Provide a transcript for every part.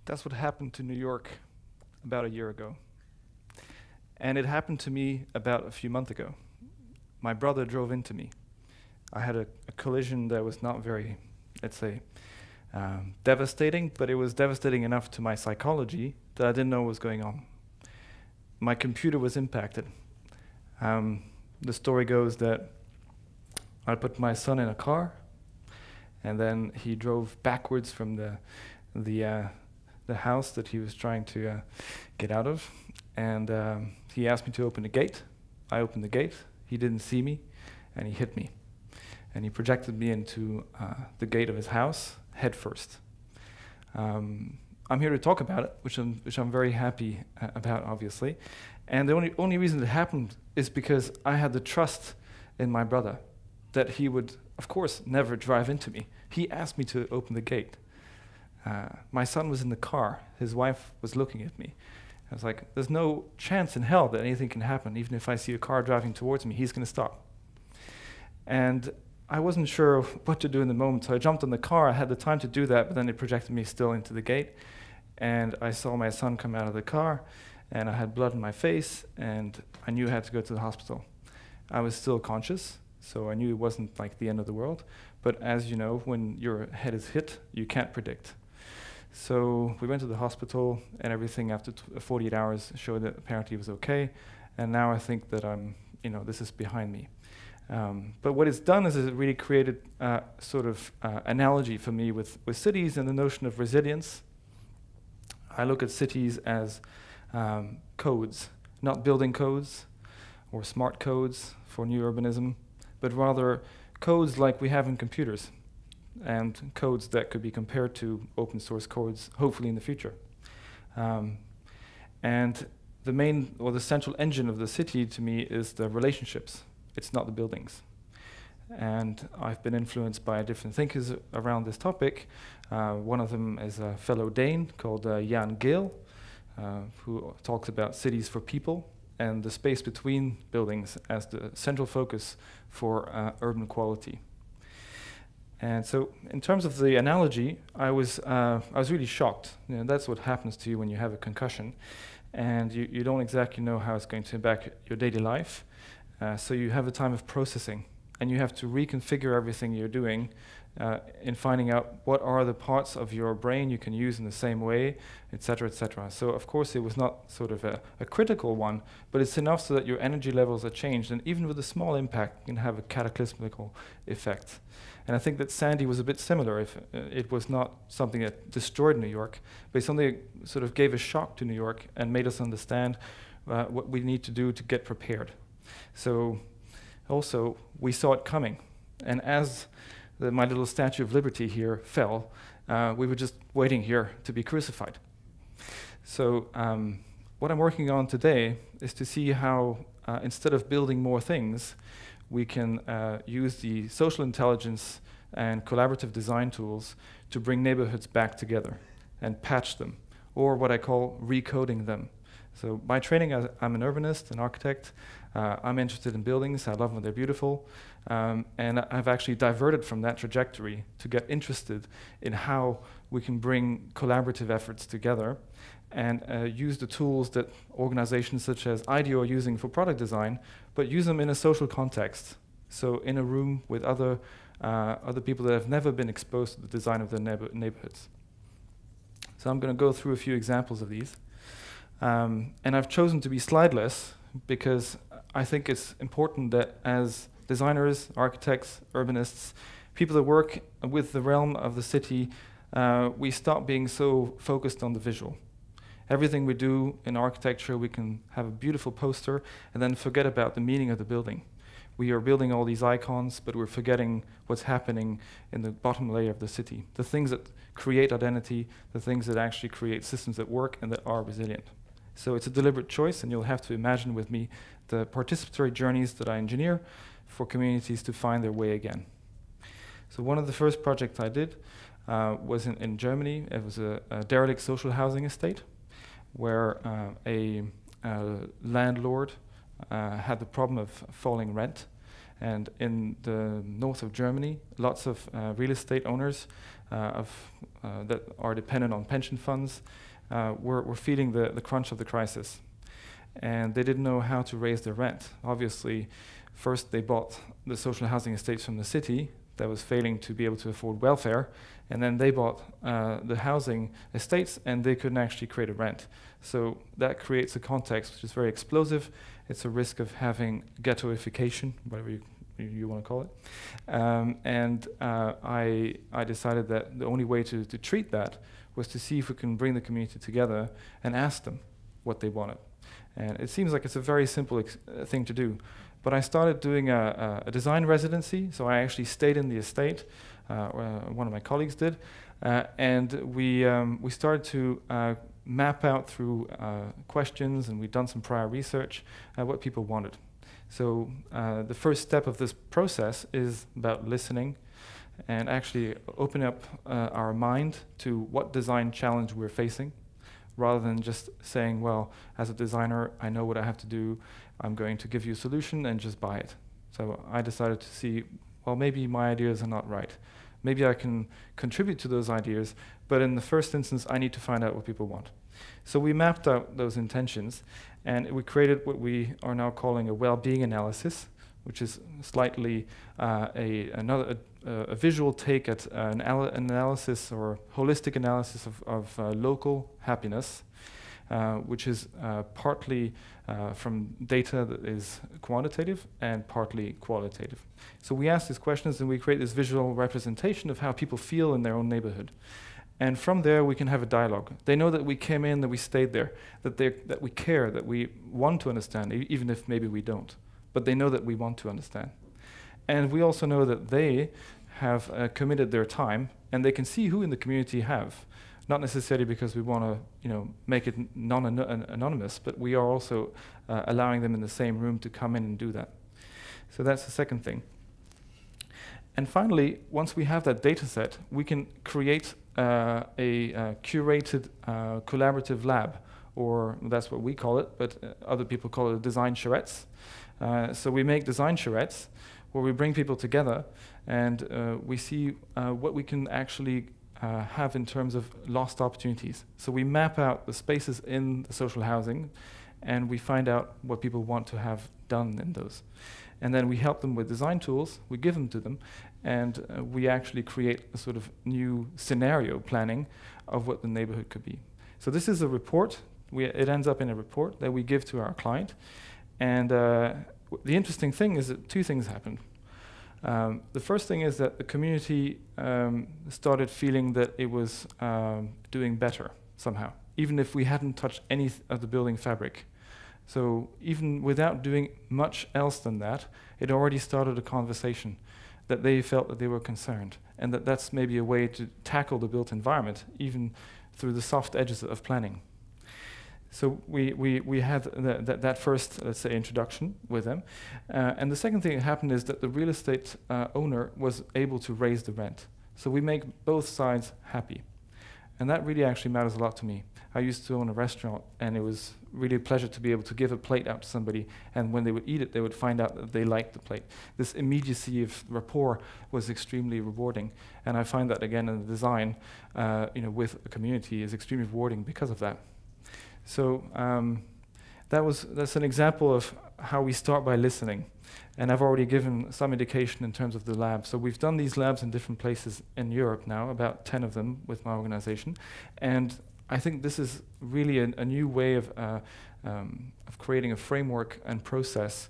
That's what happened to New York about a year ago. And it happened to me about a few months ago. My brother drove into me. I had a collision that was not very, let's say, devastating, but it was devastating enough to my psychology that I didn't know what was going on. My computer was impacted. The story goes that I put my son in a car, and then he drove backwards from the house that he was trying to get out of, and he asked me to open the gate. I opened the gate. He didn't see me, and he hit me, and he projected me into the gate of his house head first. I'm here to talk about it, which I'm very happy about, obviously. And the only reason it happened is because I had the trust in my brother that he would, of course, never drive into me. He asked me to open the gate. My son was in the car. His wife was looking at me. I was like, there's no chance in hell that anything can happen. Even if I see a car driving towards me, he's going to stop. And I wasn't sure what to do in the moment, so I jumped in the car. I had the time to do that, but then it projected me still into the gate. And I saw my son come out of the car, and I had blood in my face, and I knew I had to go to the hospital. I was still conscious, so I knew it wasn't like the end of the world. But as you know, when your head is hit, you can't predict. So we went to the hospital, and everything after 48 hours showed that apparently it was okay. And now I think that this is behind me. But what it's done is it really created a sort of analogy for me with cities and the notion of resilience. I look at cities as codes, not building codes or smart codes for new urbanism, but rather codes like we have in computers, and codes that could be compared to open source codes, hopefully in the future. And the main or the central engine of the city to me is the relationships. It's not the buildings. And I've been influenced by different thinkers around this topic. One of them is a fellow Dane called Gehl, who talks about cities for people and the space between buildings as the central focus for urban quality. And so, in terms of the analogy, I was really shocked. That's what happens to you when you have a concussion, and you don't exactly know how it's going to impact your daily life. So you have a time of processing, and you have to reconfigure everything you're doing in finding out what are the parts of your brain you can use in the same way, et cetera, et cetera. So of course it was not sort of a critical one, but it's enough so that your energy levels are changed, and even with a small impact, you can have a cataclysmical effect. And I think that Sandy was a bit similar. If it was not something that destroyed New York, but something that sort of gave a shock to New York and made us understand what we need to do to get prepared. So also, we saw it coming. And as my little Statue of Liberty here fell, we were just waiting here to be crucified. So what I'm working on today is to see how, instead of building more things, we can use the social intelligence and collaborative design tools to bring neighborhoods back together and patch them, or what I call recoding them. So by training, I'm an urbanist, an architect. I'm interested in buildings. I love when they're beautiful. And I've actually diverted from that trajectory to get interested in how we can bring collaborative efforts together and use the tools that organizations such as IDEO are using for product design, but use them in a social context. So in a room with other people that have never been exposed to the design of their neighborhoods. So I'm going to go through a few examples of these. And I've chosen to be slideless because I think it's important that as designers, architects, urbanists, people that work with the realm of the city, we stop being so focused on the visual. Everything we do in architecture, we can have a beautiful poster and then forget about the meaning of the building. We are building all these icons, but we're forgetting what's happening in the bottom layer of the city. The things that create identity, the things that actually create systems that work and that are resilient. So it's a deliberate choice, and you'll have to imagine with me the participatory journeys that I engineer for communities to find their way again. So one of the first projects I did was in Germany. It was a derelict social housing estate where a landlord had the problem of falling rent. And in the north of Germany, lots of real estate owners that are dependent on pension funds were feeling the crunch of the crisis. And they didn't know how to raise their rent. Obviously, first they bought the social housing estates from the city that was failing to be able to afford welfare, and then they bought the housing estates and they couldn't actually create a rent. So that creates a context which is very explosive. It's a risk of having ghettoification, whatever you want to call it. I decided that the only way to treat that was to see if we can bring the community together and ask them what they wanted. And it seems like it's a very simple thing to do. But I started doing a design residency, so I actually stayed in the estate, one of my colleagues did, and we started to map out through questions, and we'd done some prior research, what people wanted. So the first step of this process is about listening and actually opening up our mind to what design challenge we're facing, rather than just saying, well, as a designer, I know what I have to do, I'm going to give you a solution and just buy it. So I decided to see, well, maybe my ideas are not right. Maybe I can contribute to those ideas, but in the first instance, I need to find out what people want. So we mapped out those intentions, and we created what we are now calling a well-being analysis, which is slightly a visual take at an analysis or holistic analysis of local happiness, which is partly from data that is quantitative and partly qualitative. So we ask these questions and we create this visual representation of how people feel in their own neighborhood. And from there, we can have a dialogue. They know that we came in, that we stayed there, that we care, that we want to understand, even if maybe we don't. But they know that we want to understand. And we also know that they have committed their time, and they can see who in the community have. Not necessarily because we want to, make it anonymous, but we are also allowing them in the same room to come in and do that. So that's the second thing. And finally, once we have that data set, we can create a curated collaborative lab, or that's what we call it, but other people call it design charrettes. So we make design charrettes where we bring people together and we see what we can actually have in terms of lost opportunities. So we map out the spaces in the social housing and we find out what people want to have done in those. And then we help them with design tools, we give them to them, and we actually create a sort of new scenario planning of what the neighborhood could be. So this is a report. It ends up in a report that we give to our client. And the interesting thing is that two things happened. The first thing is that the community started feeling that it was doing better somehow, even if we hadn't touched any of the building fabric. So even without doing much else than that, it already started a conversation that they felt that they were concerned, and that that's maybe a way to tackle the built environment, even through the soft edges of planning. So we had that first, let's say, introduction with them. And the second thing that happened is that the real estate owner was able to raise the rent. So we make both sides happy. And that really actually matters a lot to me. I used to own a restaurant, and it was really a pleasure to be able to give a plate out to somebody, and when they would eat it, they would find out that they liked the plate. This immediacy of rapport was extremely rewarding, and I find that again in the design, with a community is extremely rewarding because of that. So that's an example of how we start by listening. And I've already given some indication in terms of the lab. So we've done these labs in different places in Europe now, about 10 of them with my organization. And I think this is really a new way of creating a framework and process.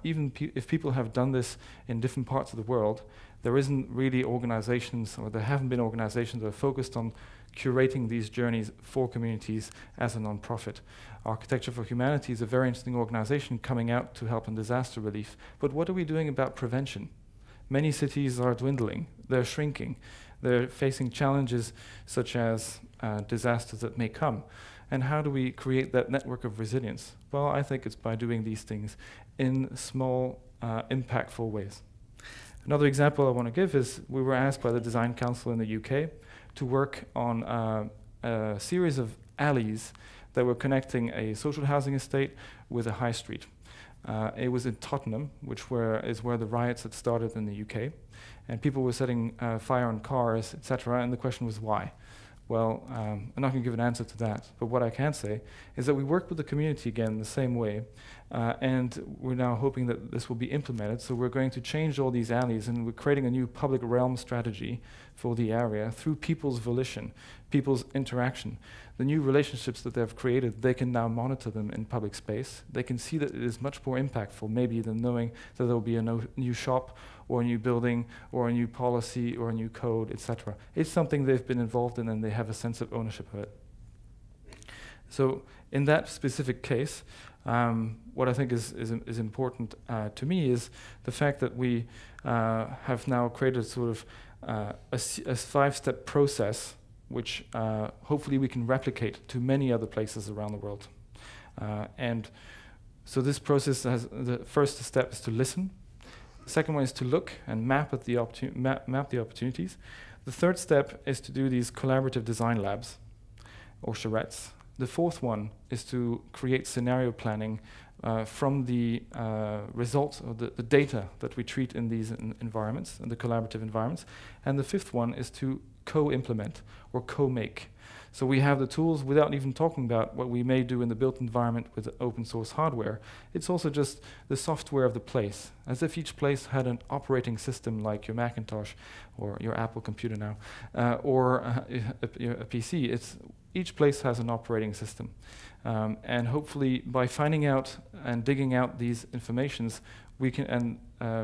Even if people have done this in different parts of the world, there isn't really organizations, or there haven't been organizations that are focused on curating these journeys for communities as a non-profit. Architecture for Humanity is a very interesting organization coming out to help in disaster relief. But what are we doing about prevention? Many cities are dwindling, they're shrinking, they're facing challenges such as disasters that may come. And how do we create that network of resilience? Well, I think it's by doing these things in small, impactful ways. Another example I want to give is we were asked by the Design Council in the UK to work on a series of alleys that were connecting a social housing estate with a high street. It was in Tottenham, which is where the riots had started in the UK. And people were setting fire on cars, etc. And the question was why? Well, I'm not going to give an answer to that. But what I can say is that we worked with the community again the same way. And we're now hoping that this will be implemented. So we're going to change all these alleys, and we're creating a new public realm strategy for the area through people's volition, people's interaction. The new relationships that they've created, they can now monitor them in public space. They can see that it is much more impactful maybe than knowing that there will be a new shop or a new building or a new policy or a new code, etc. It's something they've been involved in, and they have a sense of ownership of it. So in that specific case, what I think is important to me is the fact that we have now created sort of a 5-step process which hopefully we can replicate to many other places around the world. And so this process has, the first step is to listen. The second one is to look and map the opportunities. The third step is to do these collaborative design labs, or charrettes. The fourth one is to create scenario planning from the results of the data that we treat in these environments, in the collaborative environments. And the fifth one is to co-implement or co-make. So we have the tools without even talking about what we may do in the built environment with open source hardware. It's also just the software of the place, as if each place had an operating system like your Macintosh or your Apple computer now, or a PC. Each place has an operating system. And hopefully by finding out and digging out these informations, we can, and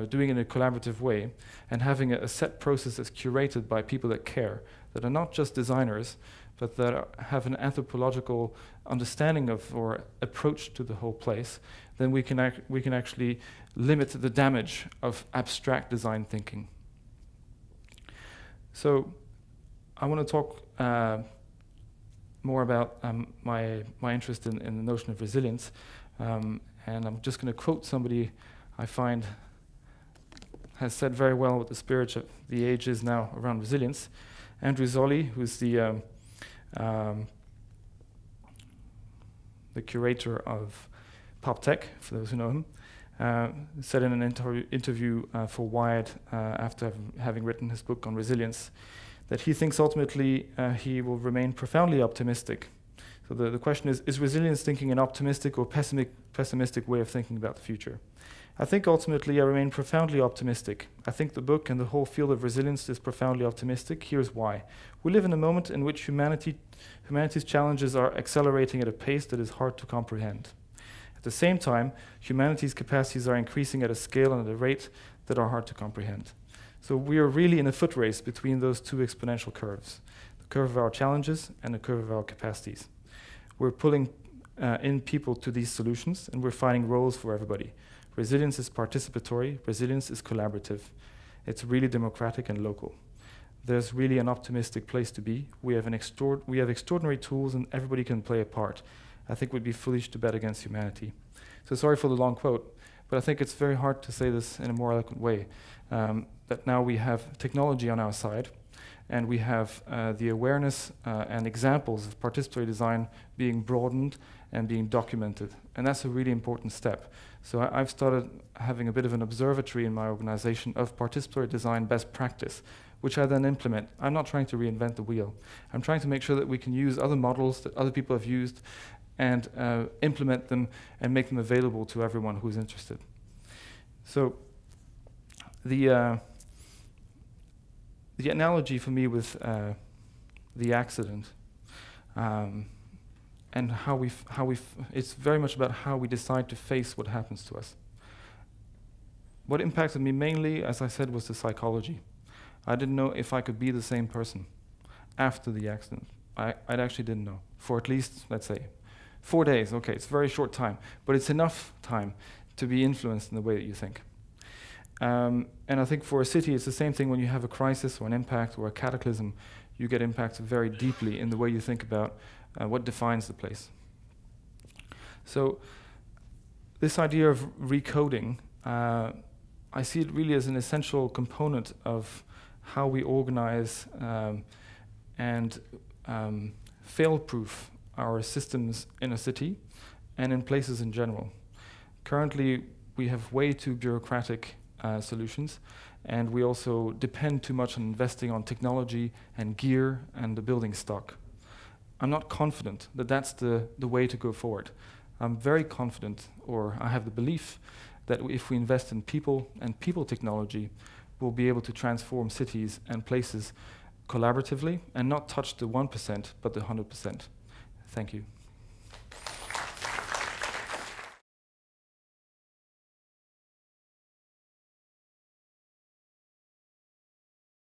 doing it in a collaborative way, and having a set process that's curated by people that care, that are not just designers, but that have an anthropological understanding of or approach to the whole place, then we can actually limit the damage of abstract design thinking. So I want to talk more about my interest in the notion of resilience, and I'm just going to quote somebody I find has said very well what the spirit of the age is now around resilience. Andrew Zolli, who's the curator of Pop Tech, for those who know him, said in an interview for Wired after having written his book on resilience that he thinks ultimately he will remain profoundly optimistic. So the question is resilience thinking an optimistic or pessimistic way of thinking about the future? I think ultimately I remain profoundly optimistic. I think the book and the whole field of resilience is profoundly optimistic. Here's why. We live in a moment in which humanity's challenges are accelerating at a pace that is hard to comprehend. At the same time, humanity's capacities are increasing at a scale and at a rate that are hard to comprehend. So we are really in a foot race between those two exponential curves, the curve of our challenges and the curve of our capacities. We're pulling in people to these solutions, and we're finding roles for everybody. Resilience is participatory, resilience is collaborative. It's really democratic and local. There's really an optimistic place to be. We have extraordinary tools, and everybody can play a part. I think it would be foolish to bet against humanity. So sorry for the long quote, but I think it's very hard to say this in a more eloquent way, that now we have technology on our side, and we have the awareness and examples of participatory design being broadened and being documented. And that's a really important step. So I've started having a bit of an observatory in my organization of participatory design best practice, which I then implement. I'm not trying to reinvent the wheel. I'm trying to make sure that we can use other models that other people have used and implement them and make them available to everyone who's interested. So the analogy for me with the accident and it's very much about how we decide to face what happens to us. What impacted me mainly, as I said, was the psychology. I didn't know if I could be the same person after the accident. I actually didn't know, for at least, let's say, 4 days. Okay, it's a very short time, but it's enough time to be influenced in the way that you think. And I think for a city, it's the same thing when you have a crisis or an impact or a cataclysm. You get impacted very deeply in the way you think about what defines the place. So this idea of recoding, I see it really as an essential component of how we organize and fail-proof our systems in a city and in places in general. Currently, we have way too bureaucratic solutions, and we also depend too much on investing on technology and gear and the building stock. I'm not confident that that's the way to go forward. I'm very confident, or I have the belief, that if we invest in people and people technology, we'll be able to transform cities and places collaboratively and not touch the 1%, but the 100%. Thank you.